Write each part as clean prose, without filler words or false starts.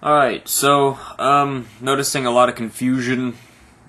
Alright, so, noticing a lot of confusion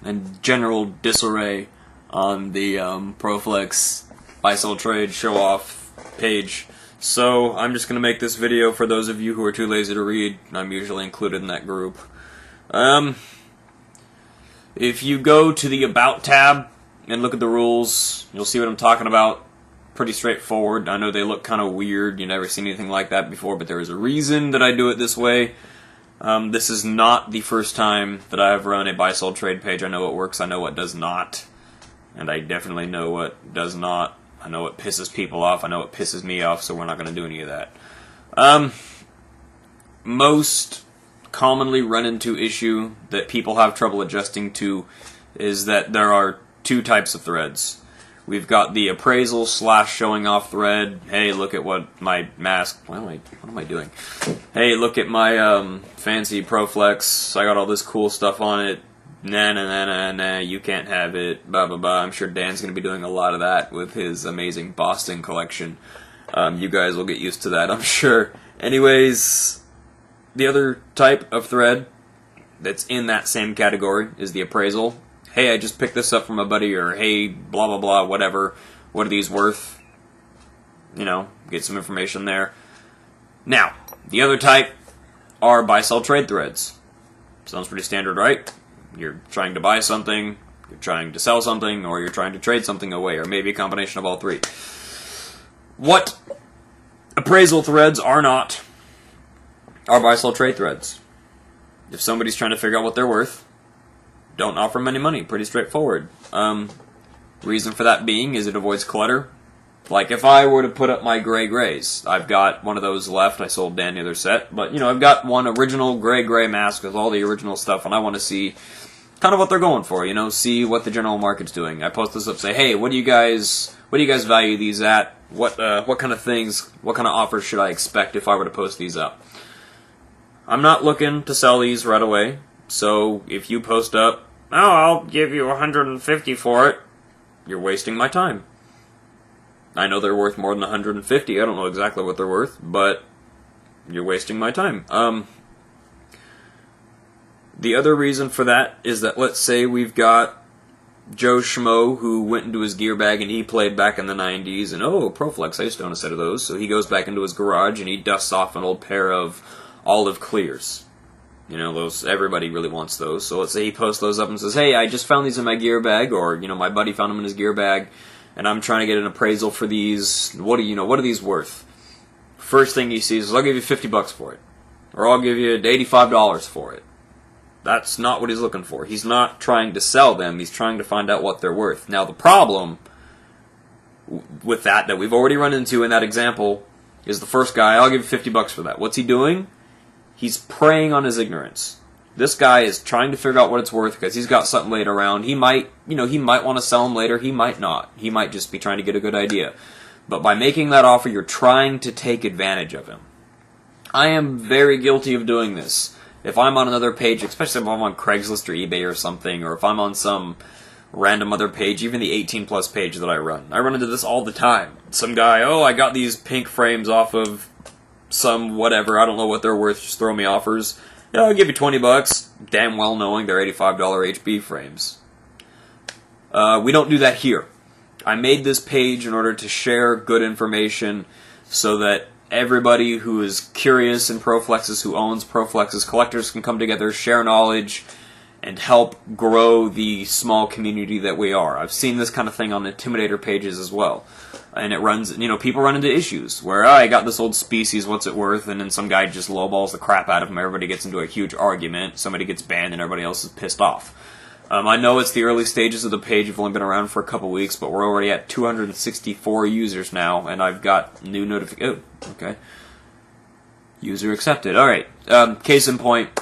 and general disarray on the ProFlex buy-sell trade show-off page. So, I'm just going to make this video for those of you who are too lazy to read. I'm usually included in that group. If you go to the About tab and look at the rules, you'll see what I'm talking about. Pretty straightforward. I know they look kind of weird. You've never seen anything like that before, but there is a reason that I do it this way. This is not the first time that I've run a buy-sell trade page. I know what works, I know what does not, and I definitely know what does not. I know what pisses people off, I know what pisses me off, so we're not going to do any of that. Most commonly run into issue that people have trouble adjusting to is that there are two types of threads. We've got the appraisal / showing off thread. Hey, look at what my mask. What am I doing? Hey, look at my fancy ProFlex. I got all this cool stuff on it. Nah, you can't have it. Blah blah blah. I'm sure Dan's gonna be doing a lot of that with his amazing Boston collection. You guys will get used to that, I'm sure. Anyways, the other type of thread that's in that same category is the appraisal. Hey, I just picked this up from a buddy, or hey, blah, blah, blah, whatever. What are these worth? You know, get some information there. Now, the other type are buy-sell trade threads. Sounds pretty standard, right? You're trying to buy something, you're trying to sell something, or you're trying to trade something away, or maybe a combination of all three. What appraisal threads are not are buy-sell trade threads. If somebody's trying to figure out what they're worth, don't offer them any money. Pretty straightforward. Reason for that being is it avoids clutter. Like if I were to put up my gray-grays, I've got one of those left. I sold Dan the other set. But, you know, I've got one original gray mask with all the original stuff, and I want to see kind of what they're going for, you know, see what the general market's doing. I post this up, say, hey, what do you guys value these at? What kind of things, what kind of offers should I expect if I were to post these up? I'm not looking to sell these right away. So if you post up, oh, I'll give you $150 for it, you're wasting my time. I know they're worth more than $150. I don't know exactly what they're worth, but you're wasting my time. The other reason for that is that, let's say we've got Joe Schmo who went into his gear bag and he played back in the 90s, and oh, ProFlex, I used to own a set of those. So he goes back into his garage and he dusts off an old pair of olive clears. You know, those, everybody really wants those. So let's say he posts those up and says, hey, I just found these in my gear bag, or, you know, my buddy found them in his gear bag, and I'm trying to get an appraisal for these. What are these worth? First thing he sees is, I'll give you $50 for it. Or I'll give you $85 for it. That's not what he's looking for. He's not trying to sell them. He's trying to find out what they're worth. Now, the problem with that we've already run into in that example is the first guy, I'll give you $50 for that. What's he doing? He's preying on his ignorance. This guy is trying to figure out what it's worth because he's got something laid around. He might want to sell them later. He might not. He might just be trying to get a good idea. But by making that offer, you're trying to take advantage of him. I am very guilty of doing this. If I'm on another page, especially if I'm on Craigslist or eBay or something, or if I'm on some random other page, even the 18+ page that I run into this all the time. Some guy, oh, I got these pink frames off of some whatever, I don't know what they're worth, just throw me offers. Yeah, I'll give you $20, damn well knowing they're $85 HB frames. We don't do that here. I made this page in order to share good information so that everybody who is curious in ProFlexes, who owns ProFlexes, collectors can come together, share knowledge, and help grow the small community that we are. I've seen this kind of thing on Intimidator pages as well. And it runs, you know, people run into issues where, oh, I got this old species, what's it worth? And then some guy just lowballs the crap out of him. Everybody gets into a huge argument. Somebody gets banned and everybody else is pissed off. I know it's the early stages of the page. We've only been around for a couple weeks, but we're already at 264 users now, and I've got new notifications. Oh, okay. User accepted. Alright. Case in point,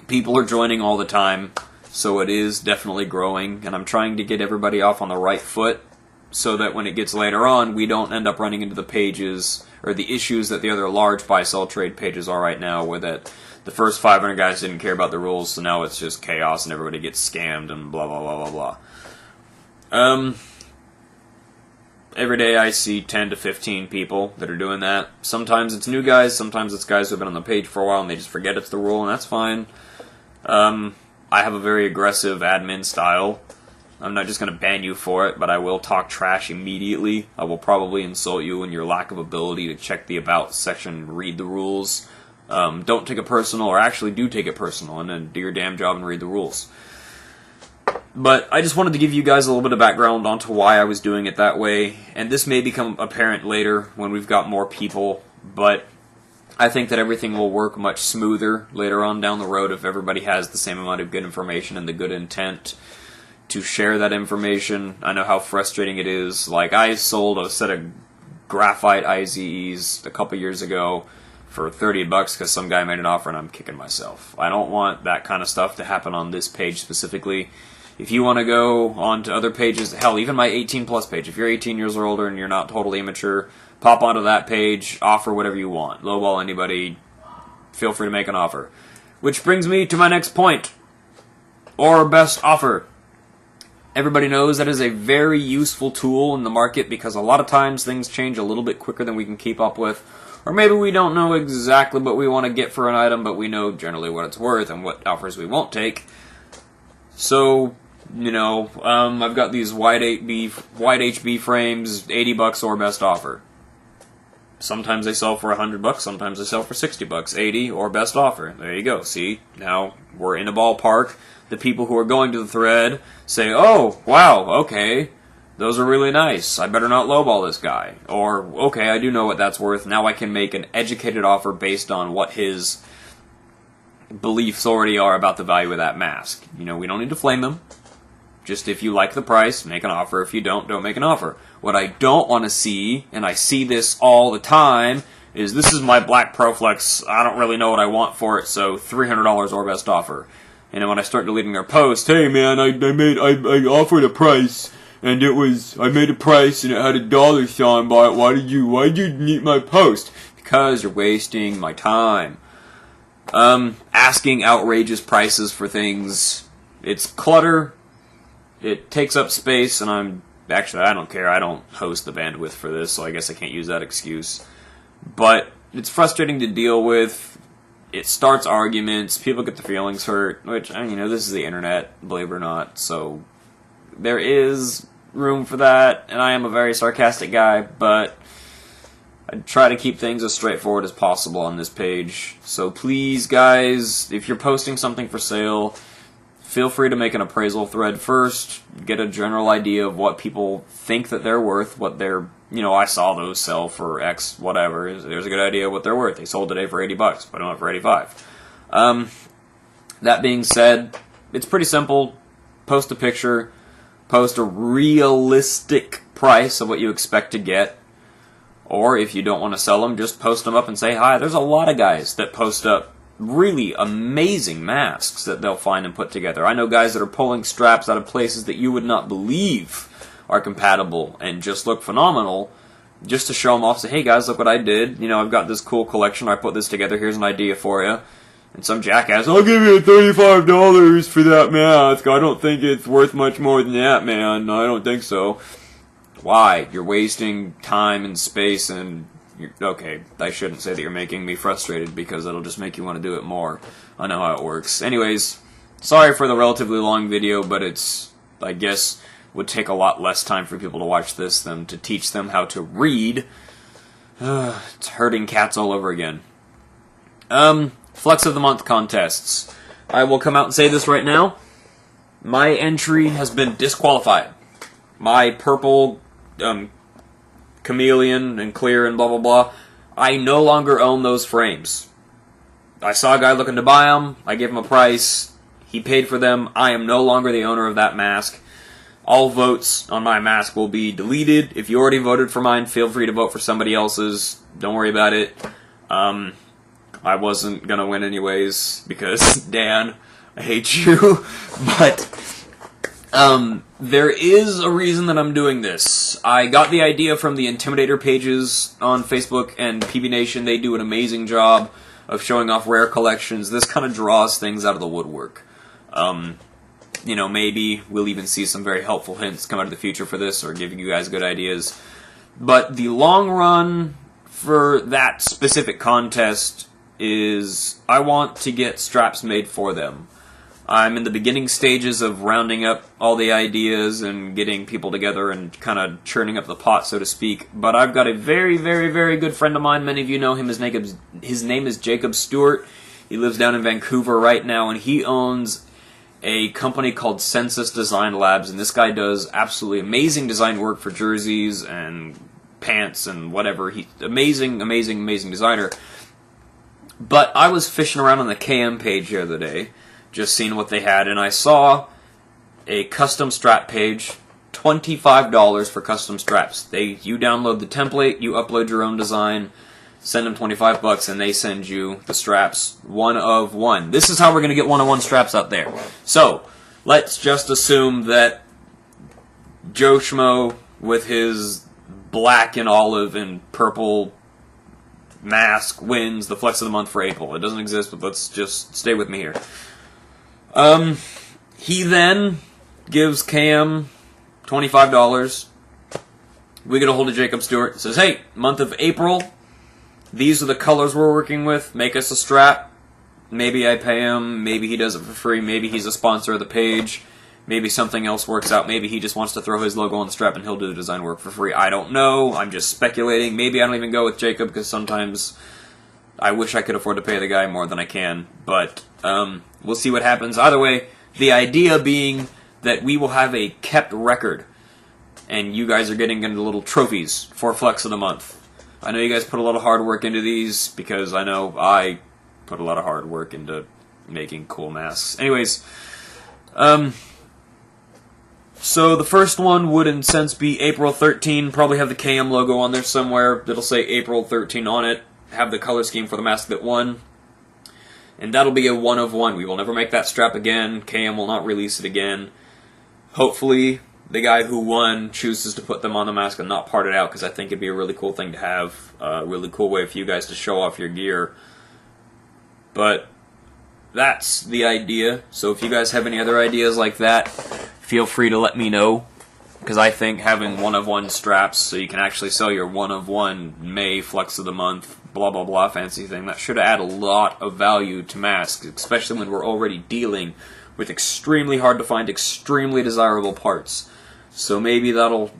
people are joining all the time, so it is definitely growing, and I'm trying to get everybody off on the right foot, so that when it gets later on, we don't end up running into the pages, or the issues that the other large buy-sell trade pages are right now, where that the first 500 guys didn't care about the rules, so now it's just chaos and everybody gets scammed and blah, blah, blah, blah, blah. every day I see 10 to 15 people that are doing that. Sometimes it's new guys, sometimes it's guys who have been on the page for a while and they just forget it's the rule, and that's fine. I have a very aggressive admin style. I'm not just going to ban you for it, but I will talk trash immediately. I will probably insult you in your lack of ability to check the About section and read the rules. Don't take it personal, or actually do take it personal, and then do your damn job and read the rules. But I just wanted to give you guys a little bit of background onto why I was doing it that way, and this may become apparent later when we've got more people, but I think that everything will work much smoother later on down the road if everybody has the same amount of good information and the good intent to share that information. I know how frustrating it is. Like, I sold a set of graphite IZEs a couple years ago for $30 because some guy made an offer and I'm kicking myself. I don't want that kind of stuff to happen on this page specifically. If you want to go on to other pages, hell, even my 18 plus page, if you're 18 years or older and you're not totally immature, pop onto that page, offer whatever you want. Lowball anybody, feel free to make an offer. Which brings me to my next point, or best offer. Everybody knows that is a very useful tool in the market because a lot of times things change a little bit quicker than we can keep up with. Or maybe we don't know exactly what we want to get for an item, but we know generally what it's worth and what offers we won't take. So, you know, I've got these wide HB frames, $80 or best offer. Sometimes they sell for $100, sometimes they sell for $60, 80 or best offer. There you go. See, now we're in a ballpark. The people who are going to the thread say, oh, wow, okay, those are really nice. I better not lowball this guy. Or, okay, I do know what that's worth. Now I can make an educated offer based on what his beliefs already are about the value of that mask. You know, we don't need to flame them. Just if you like the price, make an offer. If you don't make an offer. What I don't want to see, and I see this all the time, is this is my black Proflex. I don't really know what I want for it, so $300 or best offer. And then when I start deleting their post, hey man, I offered a price, and I made a price and it had a dollar sign by it. Why did you delete my post? Because you're wasting my time. Asking outrageous prices for things, it's clutter, it takes up space, and I don't care, I don't host the bandwidth for this, so I guess I can't use that excuse. But it's frustrating to deal with. It starts arguments, people get their feelings hurt, which, you know, this is the internet, believe it or not, so there is room for that, and I am a very sarcastic guy, but I try to keep things as straightforward as possible on this page. So please, guys, if you're posting something for sale, feel free to make an appraisal thread first, get a general idea of what people think that they're worth, what they're, you know, I saw those sell for X whatever. There's a good idea of what they're worth. They sold today for $80, put them up for $85. That being said, it's pretty simple. Post a picture, post a realistic price of what you expect to get. Or if you don't want to sell them, just post them up and say hi. There's a lot of guys that post up really amazing masks that they'll find and put together. I know guys that are pulling straps out of places that you would not believe are compatible and just look phenomenal, just to show them off, say, hey guys, look what I did. You know, I've got this cool collection, I put this together, here's an idea for you. And some jackass, I'll give you $35 for that mask. I don't think it's worth much more than that, man. No, I don't think so. Why? You're wasting time and space, and okay, I shouldn't say that you're making me frustrated because it'll just make you want to do it more. I know how it works. Anyways, sorry for the relatively long video, but it's, I guess, would take a lot less time for people to watch this than to teach them how to read. It's herding cats all over again. Flex of the Month contests. I will come out and say this right now. My entry has been disqualified. My purple chameleon and clear and blah blah blah, I no longer own those frames. I saw a guy looking to buy them, I gave him a price, he paid for them, I am no longer the owner of that mask. All votes on my mask will be deleted. If you already voted for mine, feel free to vote for somebody else's. Don't worry about it. I wasn't gonna win anyways, because Dan, I hate you. But there is a reason that I'm doing this. I got the idea from the Intimidator pages on Facebook and PB Nation. They do an amazing job of showing off rare collections. This kind of draws things out of the woodwork. You know, maybe we'll even see some very helpful hints come out of the future for this, or giving you guys good ideas. But the long run for that specific contest is I want to get straps made for them. I'm in the beginning stages of rounding up all the ideas and getting people together and kind of churning up the pot, so to speak. But I've got a very, very, very good friend of mine. Many of you know him. His name is Jacob Stewart. He lives down in Vancouver right now, and he owns a company called Census Design Labs. And this guy does absolutely amazing design work for jerseys and pants and whatever. He's amazing, amazing, amazing designer. But I was fishing around on the KM page the other day, just seeing what they had, and I saw a custom strap page, $25 for custom straps. You download the template, you upload your own design, send them $25, and they send you the straps one of one. This is how we're going to get one-of-one straps out there. So, let's just assume that Joe Schmo with his black and olive and purple mask wins the Flex of the Month for April. It doesn't exist, but let's just stay with me here. He then gives Cam $25. We get a hold of Jacob Stewart. Says, hey, month of April, these are the colors we're working with. Make us a strap. Maybe I pay him. Maybe he does it for free. Maybe he's a sponsor of the page. Maybe something else works out. Maybe he just wants to throw his logo on the strap and he'll do the design work for free. I don't know. I'm just speculating. Maybe I don't even go with Jacob because sometimes I wish I could afford to pay the guy more than I can. But we'll see what happens. Either way, the idea being that we will have a kept record and you guys are getting into little trophies for Flex of the Month. I know you guys put a lot of hard work into these because I know I put a lot of hard work into making cool masks. Anyways, so the first one would, in a sense, be April 13. Probably have the KM logo on there somewhere. It'll say April 13 on it. Have the color scheme for the mask that won. And that'll be a one of one. We will never make that strap again. KM will not release it again. Hopefully, the guy who won chooses to put them on the mask and not part it out, because I think it'd be a really cool thing to have. A really cool way for you guys to show off your gear. But that's the idea. So if you guys have any other ideas like that, feel free to let me know, because I think having one-of-one straps so you can actually sell your one-of-one May Flex of the Month, blah blah blah fancy thing, that should add a lot of value to masks, especially when we're already dealing with extremely hard to find, extremely desirable parts. So maybe that'll,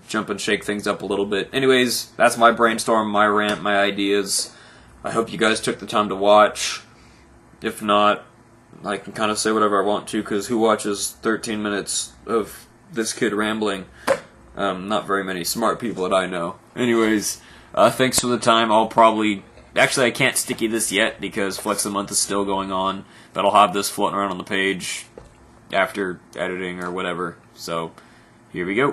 jump and shake things up a little bit. Anyways, that's my brainstorm, my rant, my ideas. I hope you guys took the time to watch. If not, I can kind of say whatever I want to, because who watches 13 minutes of this kid rambling? Not very many smart people that I know. Anyways, thanks for the time. Actually, I can't sticky this yet, because Flex of the Month is still going on, but I'll have this floating around on the page after editing or whatever. So, here we go.